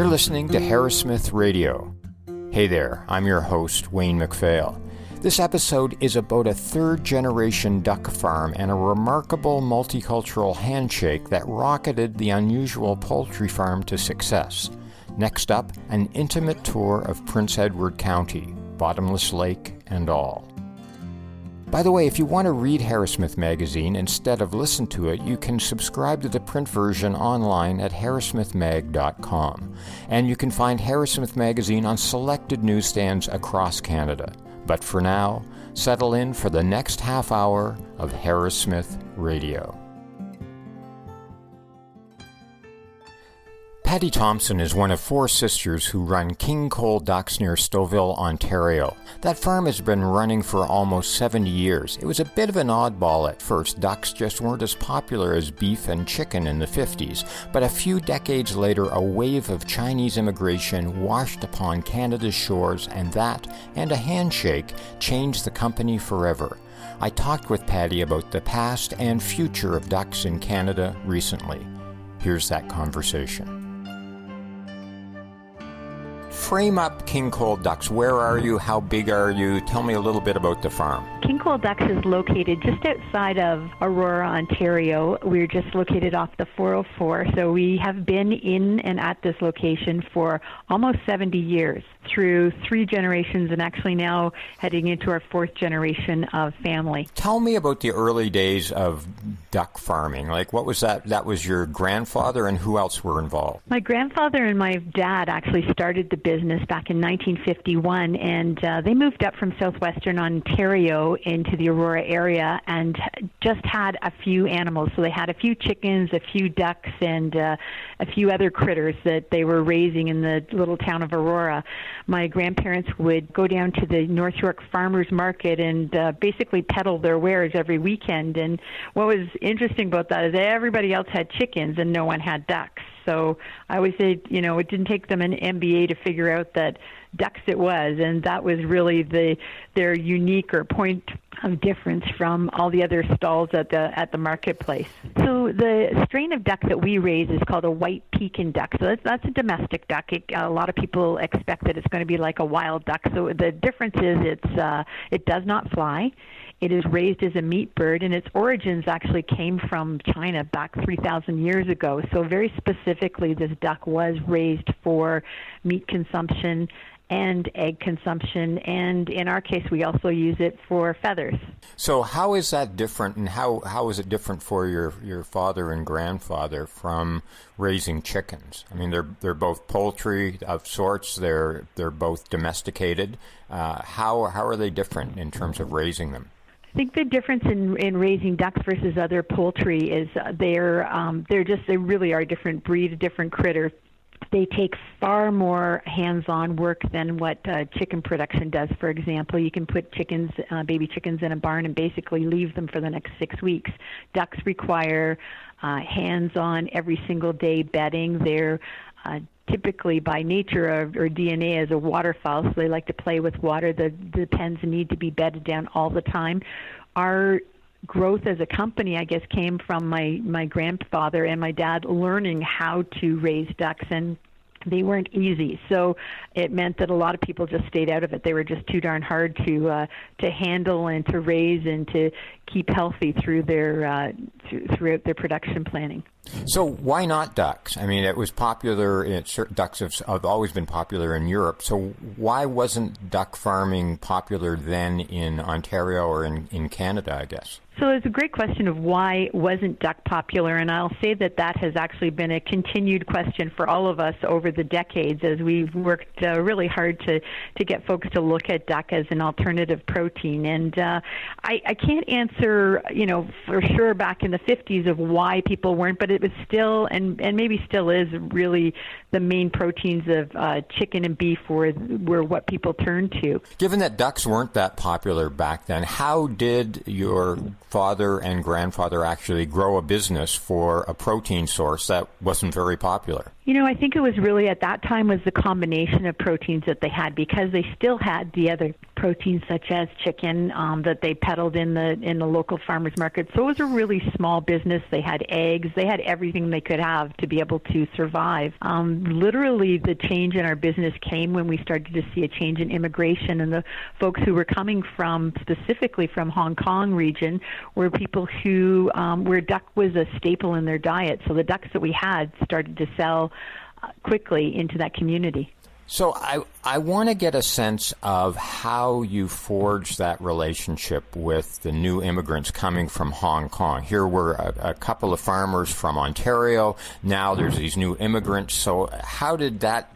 You're listening to Harrowsmith Radio. Hey there, I'm your host, Wayne MacPhail. This episode is about a third-generation duck farm and a remarkable multicultural handshake that rocketed the unusual poultry farm to success. Next up, an intimate tour of Prince Edward County, Bottomless Lake and all. By the way, if you want to read Harrowsmith magazine instead of listen to it, you can subscribe to the print version online at harrowsmithmag.com. And you can find Harrowsmith magazine on selected newsstands across Canada. But for now, settle in for the next half hour of Harrowsmith Radio. Patti Thompson is one of four sisters who run King Cole Ducks near Stouffville, Ontario. That farm has been running for almost 70 years. It was a bit of an oddball at first. Ducks just weren't as popular as beef and chicken in the 50s. But a few decades later, a wave of Chinese immigration washed upon Canada's shores, and that, and a handshake, changed the company forever. I talked with Patti about the past and future of ducks in Canada recently. Here's that conversation. Frame up King Cole Ducks. Where are you? How big are you? Tell me a little bit about the farm. King Cole Ducks is located just outside of Aurora, Ontario. We're just located off the 404, so we have been in and at this location for almost 70 years through 3 generations, and actually now heading into our 4th generation of family. Tell me about the early days of duck farming. Like, what was that? That was your grandfather, and who else were involved? My grandfather and my dad actually started the business back in 1951, and they moved up from southwestern Ontario into the Aurora area and just had a few animals. So they had a few chickens, a few ducks, and a few other critters that they were raising in the little town of Aurora. My grandparents would go down to the North York Farmers Market and basically peddle their wares every weekend. And what was interesting about that is everybody else had chickens and no one had ducks. So I always say, you know, it didn't take them an MBA to figure out that ducks it was, and that was really their unique or point of difference from all the other stalls at the marketplace. So the strain of duck that we raise is called a white Pekin duck. So that's a domestic duck. A lot of people expect that it's going to be like a wild duck. So the difference is it does not fly. It is raised as a meat bird, and its origins actually came from China back 3,000 years ago. So very specifically, this duck was raised for meat consumption and egg consumption, and in our case, we also use it for feathers. So how is that different, and how is it different for your father and grandfather from raising chickens? I mean, they're both poultry of sorts. They're both domesticated. How are they different in terms of raising them? I think the difference in raising ducks versus other poultry is they really are a different breed, a different critter. They take far more hands-on work than what chicken production does. For example, you can put baby chickens in a barn and basically leave them for the next 6 weeks. Ducks require hands-on every single day bedding. They're typically by nature or DNA as a waterfowl, so they like to play with water. The pens need to be bedded down all the time. Our growth as a company, I guess, came from my grandfather and my dad learning how to raise ducks, and they weren't easy. So it meant that a lot of people just stayed out of it. They were just too darn hard to handle and to raise and to keep healthy through throughout their production planning. So why not ducks? I mean, it was popular. Ducks have always been popular in Europe. So why wasn't duck farming popular then in Ontario or in Canada, I guess? So it's a great question of why wasn't duck popular, and I'll say that has actually been a continued question for all of us over the decades as we've worked really hard to get folks to look at duck as an alternative protein. And I can't answer, for sure back in the 50s of why people weren't, but it was still, and maybe still is, really the main proteins of chicken and beef were what people turned to. Given that ducks weren't that popular back then, how did your father and grandfather actually grow a business for a protein source that wasn't very popular? I think it was really at that time was the combination of proteins that they had, because they still had the other proteins such as chicken that they peddled in the local farmers market. So it was a really small business. They had eggs. They had everything they could have to be able to survive. Literally, the change in our business came when we started to see a change in immigration, and the folks who were coming from, specifically from Hong Kong region, were people who where duck was a staple in their diet. So the ducks that we had started to sell quickly into that community. So I want to get a sense of how you forged that relationship with the new immigrants coming from Hong Kong. Here were a couple of farmers from Ontario. Now there's these new immigrants. So how did that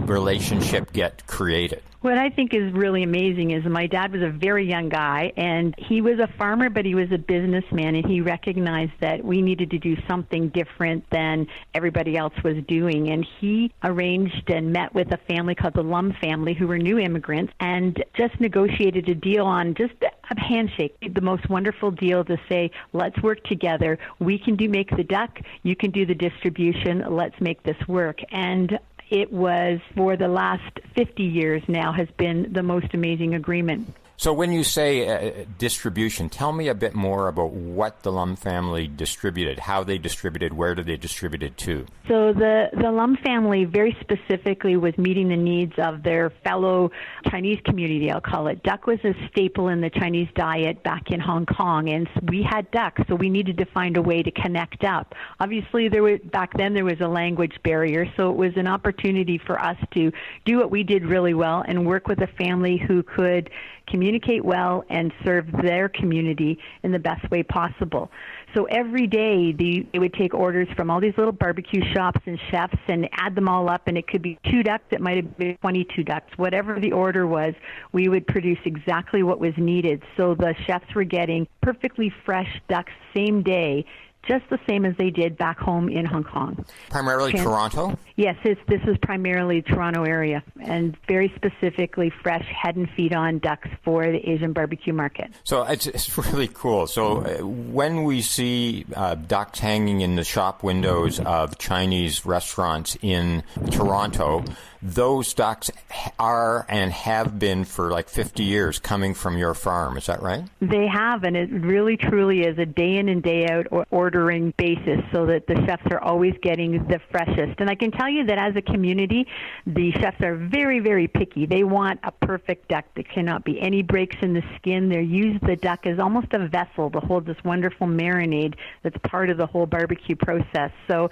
relationship get created? What I think is really amazing is my dad was a very young guy, and he was a farmer, but he was a businessman, and he recognized that we needed to do something different than everybody else was doing. And he arranged and met with a family called the Lum family, who were new immigrants, and just negotiated a deal on just a handshake, the most wonderful deal to say, let's work together. We can make the duck, you can do the distribution, let's make this work. And it was, for the last 50 years now, has been the most amazing agreement. So when you say distribution, tell me a bit more about what the Lum family distributed, how they distributed, where did they distribute it to? So the Lum family very specifically was meeting the needs of their fellow Chinese community, I'll call it. Duck was a staple in the Chinese diet back in Hong Kong, and we had duck, so we needed to find a way to connect up. Obviously, back then there was a language barrier, so it was an opportunity for us to do what we did really well and work with a family who could communicate well and serve their community in the best way possible. So every day they would take orders from all these little barbecue shops and chefs and add them all up, and it could be 2 ducks, it might have been 22 ducks. Whatever the order was, we would produce exactly what was needed. So the chefs were getting perfectly fresh ducks same day, just the same as they did back home in Hong Kong. Primarily Toronto? Yes, this is primarily Toronto area, and very specifically fresh head and feet on ducks for the Asian barbecue market. So it's really cool. So when we see ducks hanging in the shop windows of Chinese restaurants in Toronto, those ducks are and have been for like 50 years coming from your farm. Is that right? They have, and it really truly is a day in and day out ordering basis, so that the chefs are always getting the freshest. And I can tell you that as a community, the chefs are very, very picky. They want a perfect duck. There cannot be any breaks in the skin. They use the duck as almost a vessel to hold this wonderful marinade that's part of the whole barbecue process. So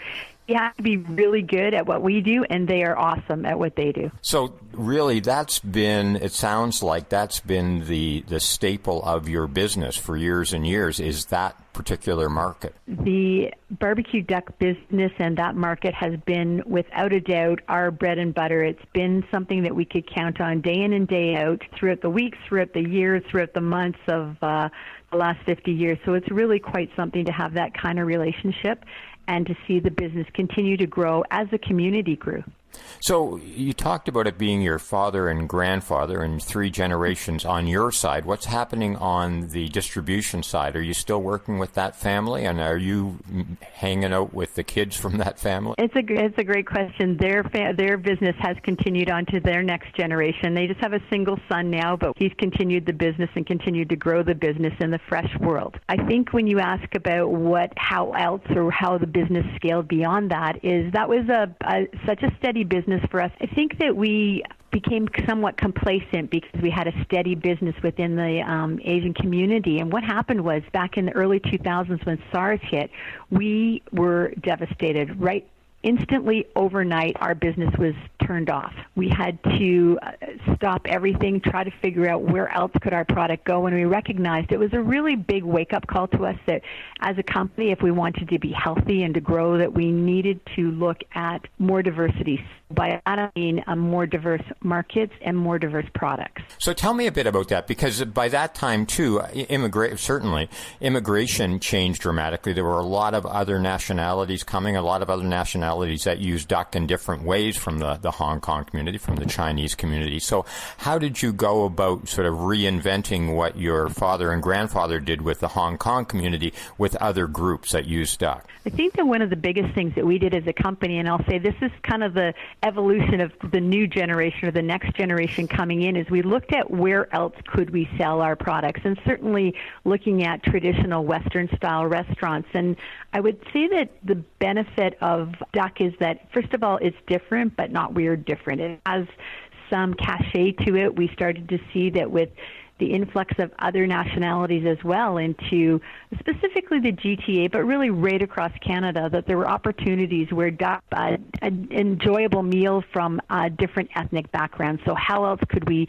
you have to be really good at what we do, and they are awesome at what they do. So really, it sounds like that's been the staple of your business for years and years, is that particular market. The barbecue duck business and that market has been, without a doubt, our bread and butter. It's been something that we could count on day in and day out, throughout the weeks, throughout the years, throughout the months of the last 50 years. So it's really quite something to have that kind of relationship and to see the business continue to grow as the community grew. So you talked about it being your father and grandfather and 3 generations on your side. What's happening on the distribution side? Are you still working with that family, and are you hanging out with the kids from that family? It's a great question. Their business has continued on to their next generation. They just have a single son now, but he's continued the business and continued to grow the business in the fresh world. I think when you ask about how the business scaled beyond that was such a steady business for us. I think that we became somewhat complacent because we had a steady business within the Asian community. And what happened was, back in the early 2000s when SARS hit, we were devastated. Right instantly, overnight, our business was turned off. We had to stop everything, try to figure out where else could our product go, and we recognized it was a really big wake-up call to us that as a company, if we wanted to be healthy and to grow, that we needed to look at more diversity. By that I mean more diverse markets and more diverse products. So tell me a bit about that, because by that time too, immigration changed dramatically. There were a lot of other nationalities coming, a lot of other nationalities that use duck in different ways from the Hong Kong community, from the Chinese community. So how did you go about sort of reinventing what your father and grandfather did with the Hong Kong community with other groups that use duck? I think that one of the biggest things that we did as a company, and I'll say this is kind of the evolution of the new generation or the next generation coming in is we looked at where else could we sell our products, and certainly looking at traditional Western style restaurants. And I would say that the benefit of duck is that, first of all, it's different, but not weird different. It has some cachet to it. We started to see that with the influx of other nationalities as well into specifically the GTA, but really right across Canada, that there were opportunities where duck, an enjoyable meal from different ethnic backgrounds. So how else could we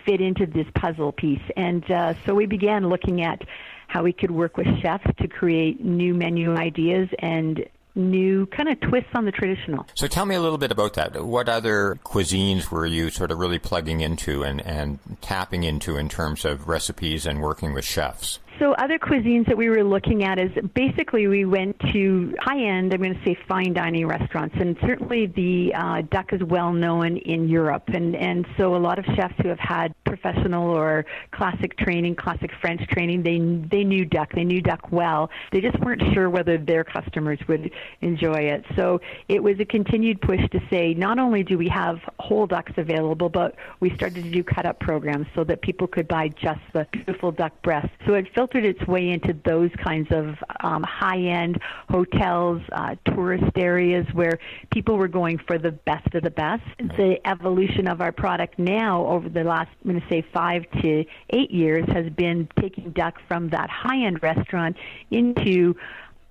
fit into this puzzle piece? And so we began looking at how we could work with chefs to create new menu ideas and new kind of twists on the traditional. So tell me a little bit about that. What other cuisines were you sort of really plugging into and tapping into in terms of recipes and working with chefs? So other cuisines that we were looking at is basically we went to high-end, I'm going to say fine dining restaurants, and certainly the duck is well known in Europe, and so a lot of chefs who have had professional or classic training, classic French training, they knew duck well. They just weren't sure whether their customers would enjoy it. So it was a continued push to say, not only do we have whole ducks available, but we started to do cut-up programs so that people could buy just the beautiful duck breast. So it filtered its way into those kinds of high-end hotels, tourist areas where people were going for the best of the best. The evolution of our product now over the last, I'm going to say 5 to 8 years, has been taking duck from that high-end restaurant into,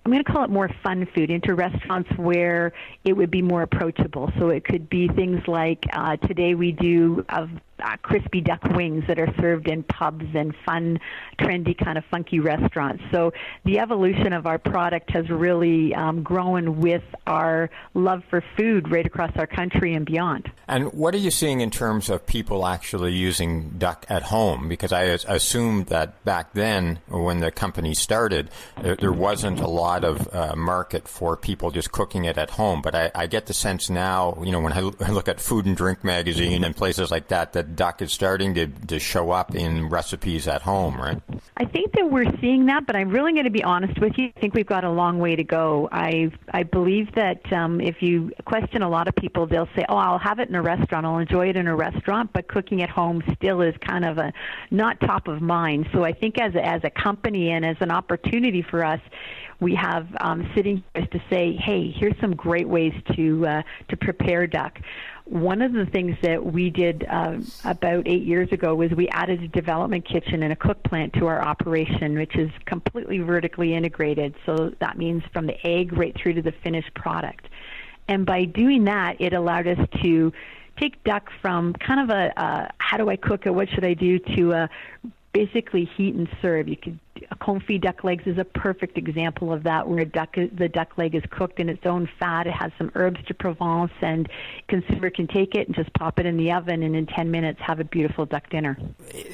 I'm going to call it more fun food, into restaurants where it would be more approachable. So it could be things like today we do crispy duck wings that are served in pubs and fun, trendy, kind of funky restaurants. So the evolution of our product has really grown with our love for food right across our country and beyond. And what are you seeing in terms of people actually using duck at home? Because I assumed that back then, when the company started, there wasn't a lot of market for people just cooking it at home. But I get the sense now, you know, when I look at Food and Drink magazine and places like that, that duck is starting to show up in recipes at home, right? I think that we're seeing that, but I'm really going to be honest with you. I think we've got a long way to go. I believe that if you question a lot of people, they'll say, oh, I'll have it in a restaurant, I'll enjoy it in a restaurant, but cooking at home still is kind of not top of mind. So I think as a company and as an opportunity for us, we have sitting here to say, hey, here's some great ways to prepare duck. One of the things that we did about 8 years ago was we added a development kitchen and a cook plant to our operation, which is completely vertically integrated. So that means from the egg right through to the finished product. And by doing that, it allowed us to take duck from kind of a how do I cook it, what should I do, to basically heat and serve. A confit duck legs is a perfect example of that, where the duck leg is cooked in its own fat. It has some herbs de Provence, and consumer can take it and just pop it in the oven, and in 10 minutes have a beautiful duck dinner.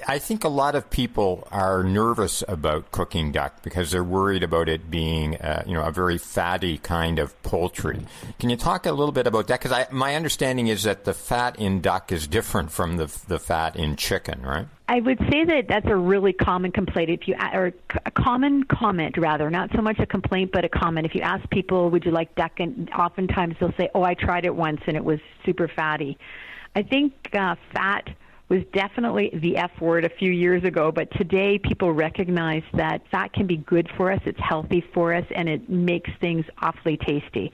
I think a lot of people are nervous about cooking duck because they're worried about it being, a very fatty kind of poultry. Can you talk a little bit about that? Because my understanding is that the fat in duck is different from the fat in chicken, right? I would say that that's a really common complaint, or a common comment rather, not so much a complaint, but a comment. If you ask people, would you like duck, and oftentimes they'll say, oh, I tried it once and it was super fatty. I think fat was definitely the F word a few years ago, but today people recognize that fat can be good for us, it's healthy for us, and it makes things awfully tasty.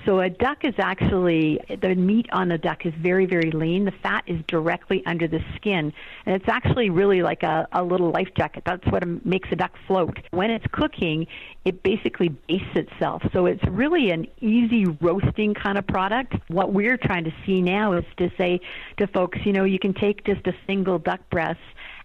So a duck is actually, the meat on the duck is very, very lean. The fat is directly under the skin, and it's actually really like a little life jacket. That's what makes a duck float. When it's cooking, it basically bastes itself. So it's really an easy roasting kind of product. What we're trying to see now is to say to folks, you can take just a single duck breast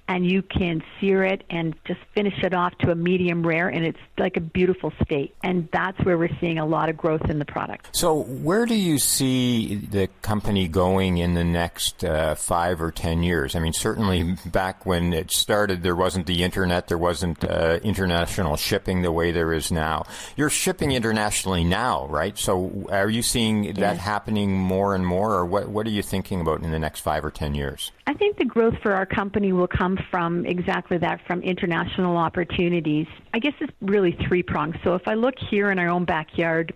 and you can sear it and just finish it off to a medium rare, and it's like a beautiful steak. And that's where we're seeing a lot of growth in the product. So where do you see the company going in the next 5 or 10 years? I mean, certainly back when it started, there wasn't the internet, there wasn't international shipping the way there is now. You're shipping internationally now, right? So are you seeing that happening more and more, or what are you thinking about in the next 5 or 10 years? I think the growth for our company will come from exactly that, from international opportunities. I guess it's really three-pronged. So if I look here in our own backyard,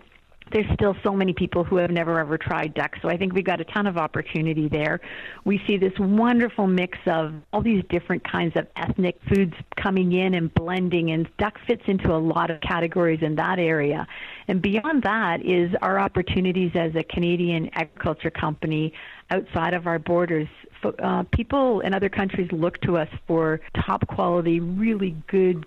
there's still so many people who have never ever tried duck. So I think we've got a ton of opportunity there. We see this wonderful mix of all these different kinds of ethnic foods coming in and blending, and duck fits into a lot of categories in that area. And beyond that is our opportunities as a Canadian agriculture company outside of our borders. People in other countries look to us for top quality, really good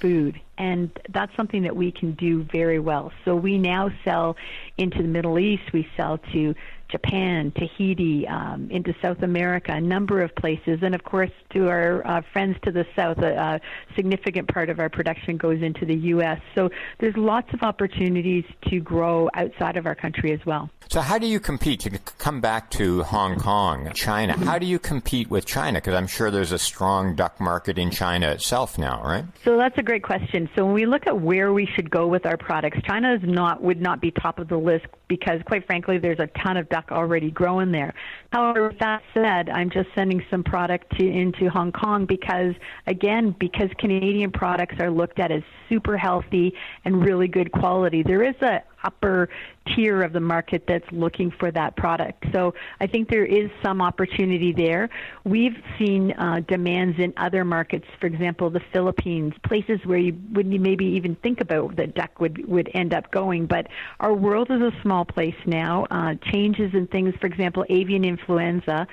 food. And that's something that we can do very well. So we now sell into the Middle East. We sell to Japan, Tahiti, into South America, a number of places. And, of course, to our friends to the south, a significant part of our production goes into the U.S. So there's lots of opportunities to grow outside of our country as well. So how do you compete? To come back to Hong Kong, China, how do you compete with China? Because I'm sure there's a strong duck market in China itself now, right? So that's a great question. So when we look at where we should go with our products, China would not be top of the list because, quite frankly, there's a ton of duck already growing there. However, with that said, I'm just sending some product into Hong Kong because Canadian products are looked at as super healthy and really good quality. There is a upper tier of the market that's looking for that product. So I think there is some opportunity there. We've seen demands in other markets, for example, the Philippines, places where you wouldn't maybe even think about that duck would end up going. But our world is a small place now. Changes in things, for example, avian influenza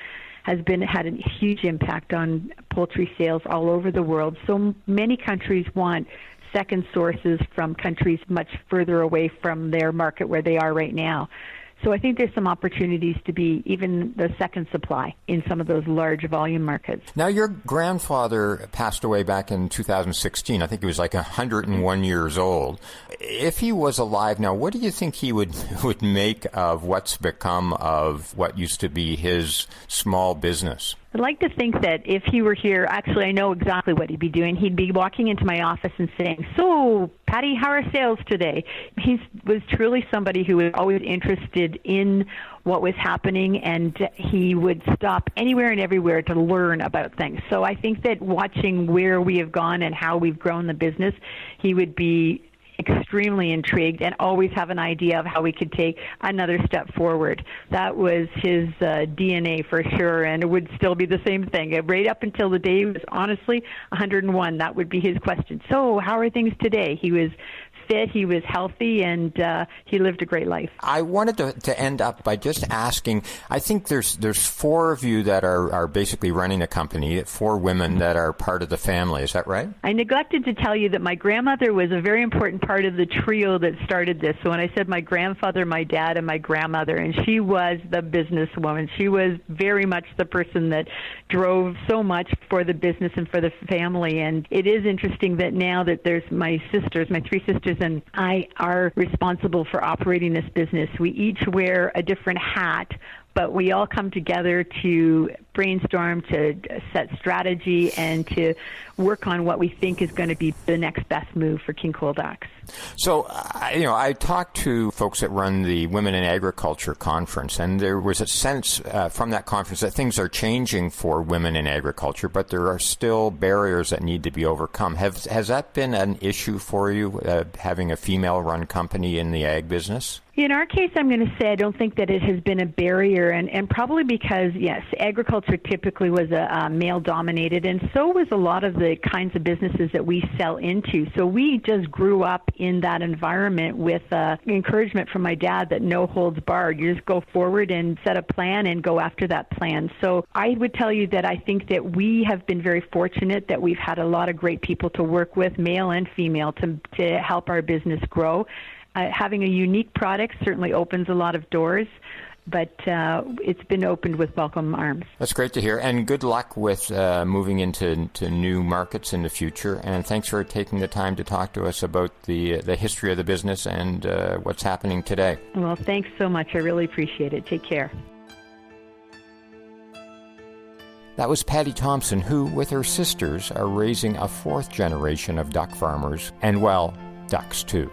has had a huge impact on poultry sales all over the world. So many countries want second sources from countries much further away from their market where they are right now. So I think there's some opportunities to be even the second supply in some of those large volume markets. Now, your grandfather passed away back in 2016. I think he was like 101 years old. If he was alive now, what do you think he would make of what's become of what used to be his small business? I'd like to think that if he were here, actually I know exactly what he'd be doing. He'd be walking into my office and saying, "So, Patti, how are sales today?" He was truly somebody who was always interested in what was happening, and he would stop anywhere and everywhere to learn about things. So I think that watching where we have gone and how we've grown the business, he would be extremely intrigued and always have an idea of how we could take another step forward. That was his DNA for sure, and it would still be the same thing. Right up until the day he was honestly 101, that would be his question. So how are things today? He was fit, he was healthy, and he lived a great life. I wanted to end up by just asking, I think there's four of you that are basically running a company, four women that are part of the family. Is that right? I neglected to tell you that my grandmother was a very important part of the trio that started this. So when I said my grandfather, my dad, and my grandmother, and she was the businesswoman. She was very much the person that drove so much for the business and for the family. And it is interesting that now that there's my three sisters, and I are responsible for operating this business. We each wear a different hat, but we all come together to brainstorm, to set strategy, and to work on what we think is going to be the next best move for King Cole Ducks. So, I talked to folks that run the Women in Agriculture conference, and there was a sense from that conference that things are changing for women in agriculture, but there are still barriers that need to be overcome. Has that been an issue for you, having a female-run company in the ag business? In our case, I'm going to say I don't think that it has been a barrier, and probably because, yes, agriculture typically was a male-dominated, and so was a lot of the kinds of businesses that we sell into. So we just grew up in that environment with encouragement from my dad that no holds barred. You just go forward and set a plan and go after that plan. So I would tell you that I think that we have been very fortunate that we've had a lot of great people to work with, male and female, to help our business grow. Having a unique product certainly opens a lot of doors, but it's been opened with welcome arms. That's great to hear, and good luck with moving into new markets in the future. And thanks for taking the time to talk to us about the history of the business and what's happening today. Well, thanks so much. I really appreciate it. Take care. That was Patti Thompson, who, with her sisters, are raising a fourth generation of duck farmers, and, well, ducks too.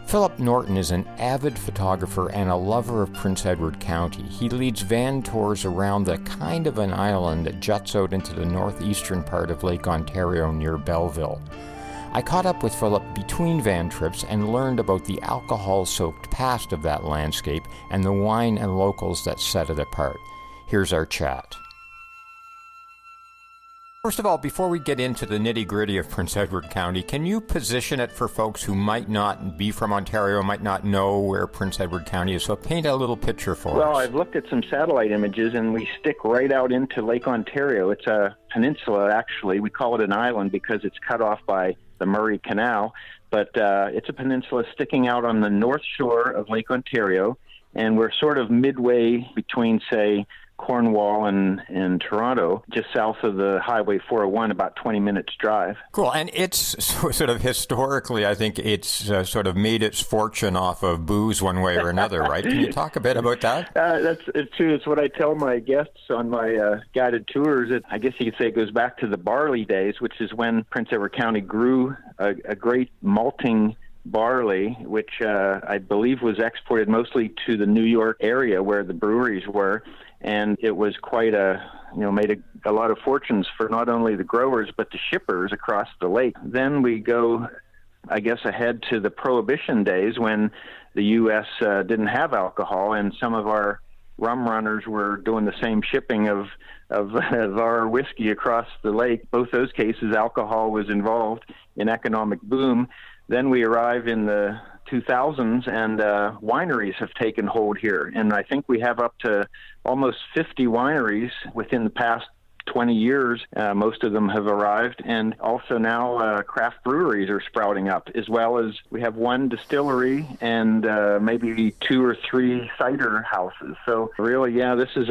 Phillip Norton is an avid photographer and a lover of Prince Edward County. He leads van tours around the kind of an island that juts out into the northeastern part of Lake Ontario near Bellville. I caught up with Phillip between van trips and learned about the alcohol-soaked past of that landscape and the wine and locals that set it apart. Here's our chat. First of all, before we get into the nitty-gritty of Prince Edward County, can you position it for folks who might not be from Ontario, might not know where Prince Edward County is? So paint a little picture for us. Well, I've looked at some satellite images, and we stick right out into Lake Ontario. It's a peninsula, actually. We call it an island because it's cut off by the Murray Canal, but it's a peninsula sticking out on the north shore of Lake Ontario, and we're sort of midway between, say, Cornwall and Toronto, just south of the Highway 401, about 20 minutes drive. Cool. And it's sort of historically, I think it's sort of made its fortune off of booze one way or another, right? Can you talk a bit about that? It's true. It's what I tell my guests on my guided tours. I guess you could say it goes back to the barley days, which is when Prince Edward County grew a great malting barley, which I believe was exported mostly to the New York area where the breweries were. And it was quite made a lot of fortunes for not only the growers, but the shippers across the lake. Then we go, I guess, ahead to the Prohibition days when the U.S. Didn't have alcohol, and some of our rum runners were doing the same shipping of our whiskey across the lake. Both those cases, alcohol was involved in economic boom. Then we arrive in the 2000s, and wineries have taken hold here. And I think we have up to almost 50 wineries within the past 20 years. Most of them have arrived. And also now craft breweries are sprouting up, as well as we have one distillery and maybe 2 or 3 cider houses. So really, this is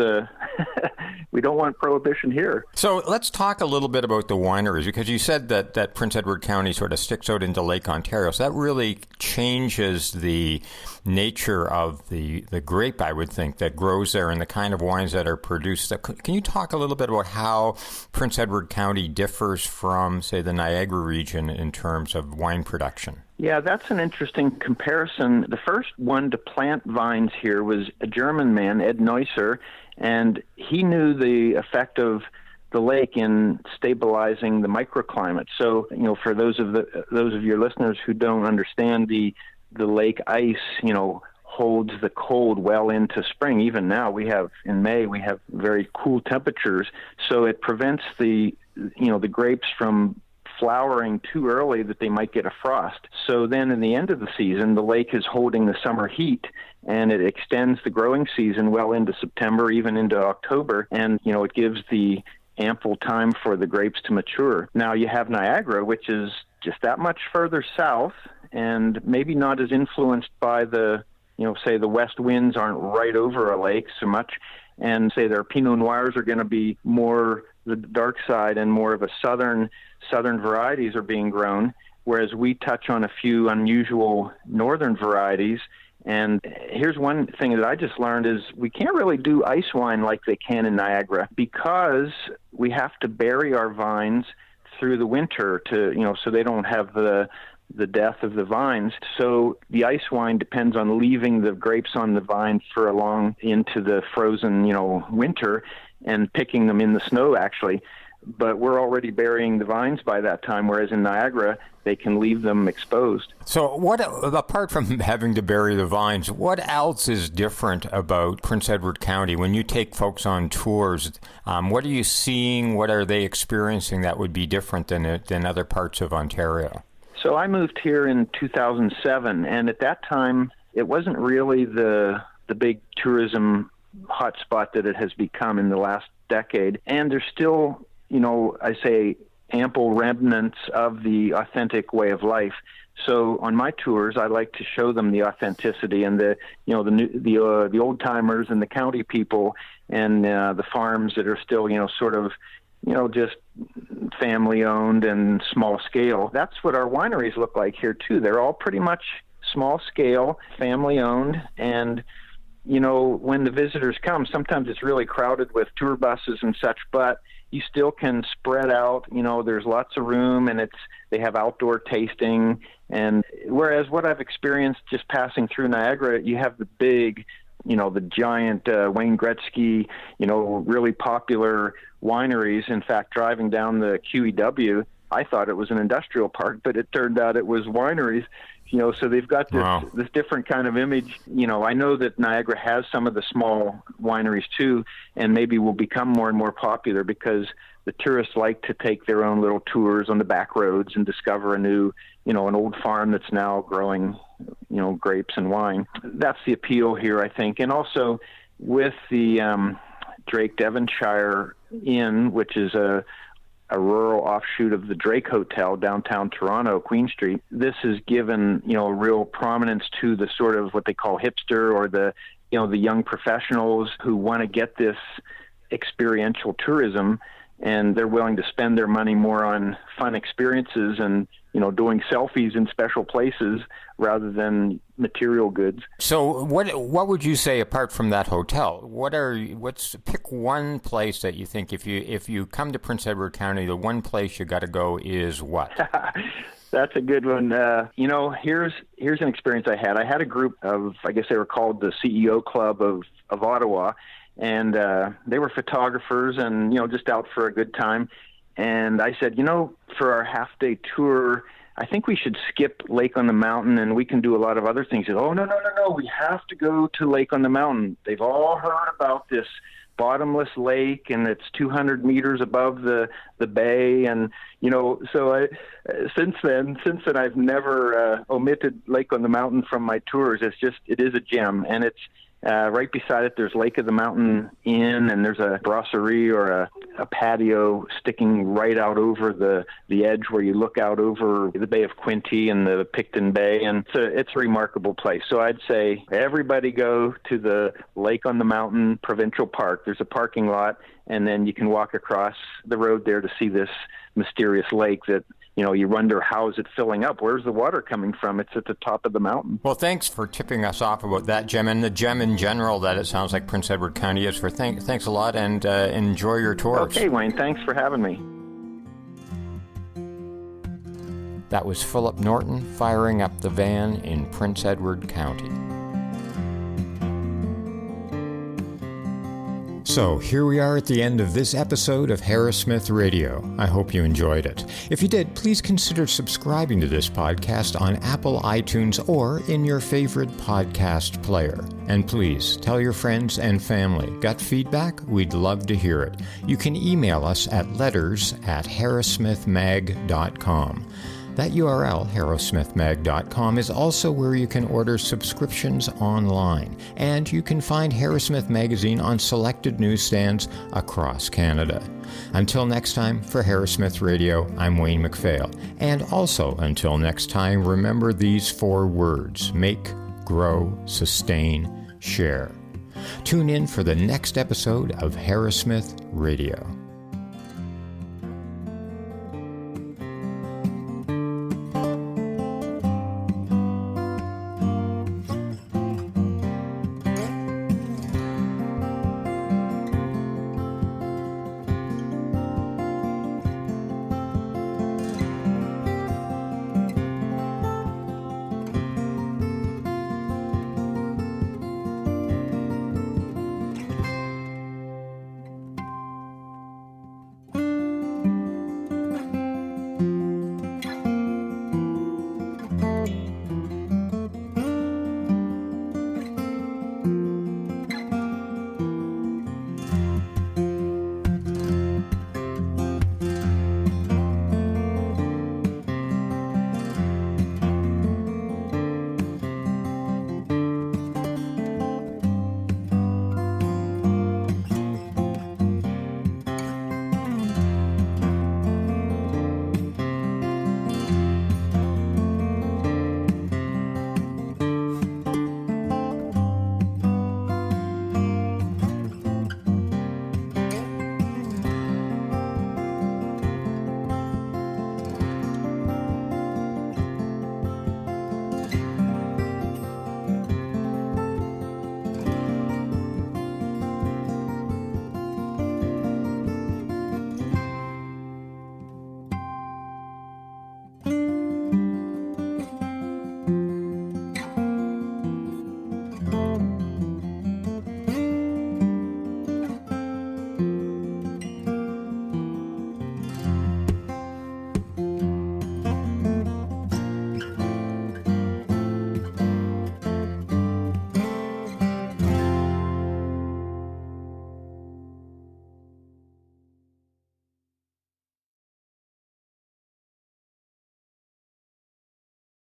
we don't want prohibition here. So let's talk a little bit about the wineries, because you said that Prince Edward County sort of sticks out into Lake Ontario. So that really changes the nature of the grape, I would think, that grows there and the kind of wines that are produced. Can you talk a little bit about how Prince Edward County differs from, say, the Niagara region in terms of wine production? Yeah, that's an interesting comparison. The first one to plant vines here was a German man, Ed Neusser, and he knew the effect of the lake in stabilizing the microclimate. So, for those of your listeners who don't understand, the lake ice, holds the cold well into spring. Even now, in May, we have very cool temperatures. So it prevents the grapes from flowering too early that they might get a frost. So then in the end of the season, the lake is holding the summer heat, and it extends the growing season well into September, even into October. And, it gives the ample time for the grapes to mature. Now you have Niagara, which is just that much further south and maybe not as influenced by the west winds aren't right over a lake so much, and say their Pinot Noirs are going to be more the dark side and more of a southern varieties are being grown, whereas we touch on a few unusual northern varieties. And here's one thing that I just learned is we can't really do ice wine like they can in Niagara because we have to bury our vines through the winter so they don't have the death of the vines. So the ice wine depends on leaving the grapes on the vine for a long into the frozen, winter and picking them in the snow, actually. But we're already burying the vines by that time, whereas in Niagara, they can leave them exposed. So what, apart from having to bury the vines, what else is different about Prince Edward County? When you take folks on tours, what are you seeing? What are they experiencing that would be different than other parts of Ontario? So I moved here in 2007, and at that time, it wasn't really the big tourism hotspot that it has become in the last decade. And there's still, I say, ample remnants of the authentic way of life. So on my tours, I like to show them the authenticity and the old timers and the county people and the farms that are still, just family owned and small scale. That's what our wineries look like here too. They're all pretty much small scale, family owned, and when the visitors come, sometimes it's really crowded with tour buses and such, but you still can spread out. There's lots of room, and they have outdoor tasting. And whereas what I've experienced just passing through Niagara, you have the big, the giant Wayne Gretzky, really popular wineries. In fact, driving down the QEW, I thought it was an industrial park, but it turned out it was wineries. So they've got this different kind of image. I know that Niagara has some of the small wineries too, and maybe will become more and more popular because the tourists like to take their own little tours on the back roads and discover a new, an old farm that's now growing, grapes and wine. That's the appeal here, I think. And also with the Drake Devonshire Inn, which is a rural offshoot of the Drake Hotel downtown Toronto, Queen Street. This has given, a real prominence to the sort of what they call hipster, or the young professionals who want to get this experiential tourism, and they're willing to spend their money more on fun experiences and, doing selfies in special places rather than material goods. So what would you say apart from that hotel? Pick one place that you think if you come to Prince Edward County, the one place you got to go is what? That's a good one. Here's an experience I had. I had a group of, I guess they were called the CEO Club of Ottawa, and they were photographers and, just out for a good time. And I said, for our half-day tour, I think we should skip Lake on the Mountain and we can do a lot of other things. He said, oh, no, we have to go to Lake on the Mountain. They've all heard about this bottomless lake, and it's 200 meters above the bay. And, so since then, I've never omitted Lake on the Mountain from my tours. It is a gem, and it's right beside it. There's Lake of the Mountain Inn, and there's a brasserie or a patio sticking right out over the edge where you look out over the Bay of Quinte and the Picton Bay, and it's a remarkable place. So I'd say everybody go to the Lake on the Mountain Provincial Park. There's a parking lot, and then you can walk across the road there to see this mysterious lake that, you wonder, how is it filling up? Where's the water coming from? It's at the top of the mountain. Well, thanks for tipping us off about that gem and the gem in general that it sounds like Prince Edward County is. Thanks a lot, and enjoy your tours. Okay, Wayne, thanks for having me. That was Phillip Norton firing up the van in Prince Edward County. So here we are at the end of this episode of Harrowsmith Radio. I hope you enjoyed it. If you did, please consider subscribing to this podcast on Apple iTunes or in your favorite podcast player. And please tell your friends and family. Got feedback? We'd love to hear it. You can email us at letters@harrowsmithmag.com. That URL, harrowsmithmag.com, is also where you can order subscriptions online, and you can find Harrowsmith Magazine on selected newsstands across Canada. Until next time, for Harrowsmith Radio, I'm Wayne McPhail. And also, until next time, remember these 4 words: make, grow, sustain, share. Tune in for the next episode of Harrowsmith Radio.